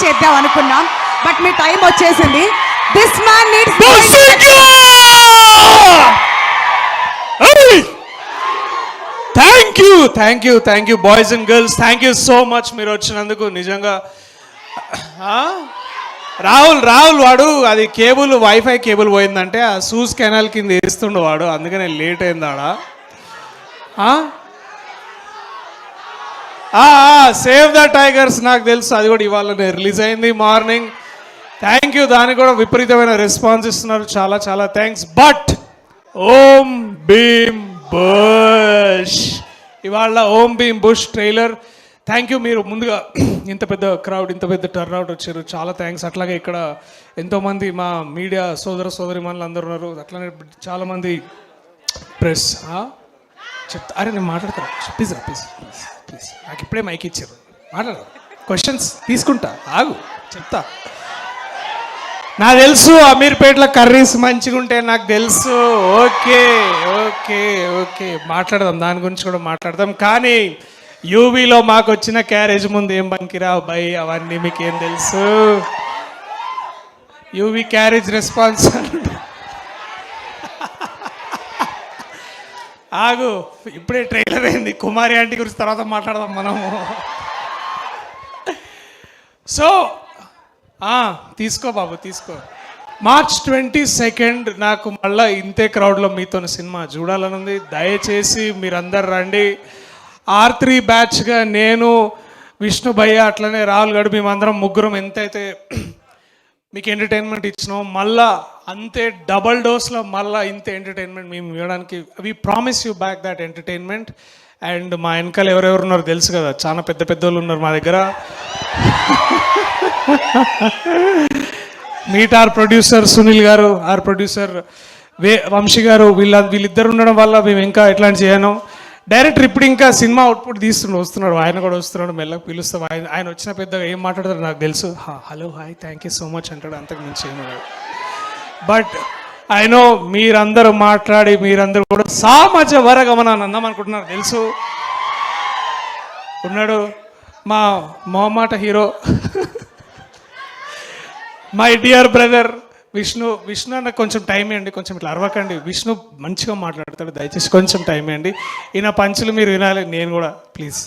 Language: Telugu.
చేద్దాం అనుకున్నాం, బట్ మీ టైం వచ్చేసింది. This man needs thank you boys and girls, thank you so much మీరు వచ్చినందుకు. నిజంగా రాహుల్ వాడు అది కేబుల్ వైఫై కేబుల్ పోయిందంటే ఆ సూజ్ కెనాల్ కింద వేస్తుండు వాడు, అందుకనే లేట్ అయింది ఆడ. సేవ్ ద టైగర్స్ నాకు తెలుసు, అది కూడా ఇవాళనే రిలీజ్ అయింది మార్నింగ్. థ్యాంక్ యూ, దానికి కూడా విపరీతమైన రెస్పాన్స్ ఇస్తున్నారు, చాలా చాలా థ్యాంక్స్. బట్ ఓం భీమ్ బుష్, ఇవాళ Om Bheem Bush trailer. Thank you, మీరు ముందుగా ఇంత పెద్ద క్రౌడ్, ఇంత పెద్ద టర్న్అవుట్ వచ్చారు, చాలా థ్యాంక్స్. అట్లాగే ఇక్కడ ఎంతోమంది మా మీడియా సోదరిమణులు అందరూ ఉన్నారు, అట్లానే చాలామంది ప్రెస్. చెప్తా, అరే నేను మాట్లాడతాను, ప్లీజ్ ప్లీజ్ ప్లీజ్ ప్లీజ్, నాకు ఇప్పుడే మైక్ ఇచ్చారు, మాట్లాడదు, క్వశ్చన్స్ తీసుకుంటా, ఆగు చెప్తా. నాకు తెలుసు అమీర్పేటలో కర్రీస్ మంచిగా ఉంటాయి, నాకు తెలుసు. ఓకే ఓకే ఓకే, మాట్లాడదాం, దాని గురించి కూడా మాట్లాడదాం. కానీ యూవీలో మాకు వచ్చిన క్యారేజ్ ముందు ఏం బంకిరావు బై, అవన్నీ మీకు ఏం తెలుసు. యూవీ క్యారేజ్ రెస్పాన్స్ ఆగు, ఇప్పుడే ట్రైలర్ అయింది, కుమారి ఆంటీ గురించి తర్వాత మాట్లాడదాం మనము. సో తీసుకో బాబు తీసుకో. March 22 నాకు మళ్ళీ ఇంతే క్రౌడ్లో మీతో సినిమా చూడాలని ఉంది. దయచేసి మీరందరు రండి. R3 బ్యాచ్గా నేను, విష్ణు భయ్య, అట్లనే రాహుల్ గడు, మేమందరం ముగ్గురం ఎంతైతే మీకు ఎంటర్టైన్మెంట్ ఇచ్చినాం, మళ్ళా అంతే డబల్ డోస్లో మళ్ళీ ఇంతే ఎంటర్టైన్మెంట్ మేము ఇవ్వడానికి we promise you back that entertainment. And మా వెనకాల ఎవరెవరు ఉన్నారో తెలుసు కదా, చాలా పెద్ద పెద్ద వాళ్ళు ఉన్నారు మా దగ్గర. మీట్ ఆర్ ప్రొడ్యూసర్ సునీల్ గారు, ఆర్ ప్రొడ్యూసర్ వంశీ గారు, వీళ్ళిద్దరు ఉండడం వల్ల మేము ఇంకా ఎట్లాంటి చేయను. డైరెక్టర్ ఇప్పుడు ఇంకా సినిమా అవుట్పుట్ వస్తున్నాడు, ఆయన కూడా వస్తున్నాడు, మెల్లగా పిలుస్తాం. ఆయన వచ్చిన పెద్దగా ఏం మాట్లాడతారు నాకు తెలుసు, hello hi thank you so much అంటాడు, అంతకు మించి ఏమన్నాడు. బట్ ఐ నో మీరందరూ మాట్లాడి మీరందరూ కూడా సామాజ వరగమనాన్ని అందాం అనుకుంటున్నారు తెలుసు. ఉన్నాడు మా మొహమాట hero, my dear brother Vishnu అన్న, కొంచెం టైం ఇవ్వండి, కొంచెం ఇట్లా అరవకండి. విష్ణు మంచిగా మాట్లాడతాడు, దయచేసి కొంచెం టైం ఇవ్వండి. ఈయన పంచులు మీరు వినాలి, నేను కూడా ప్లీజ్.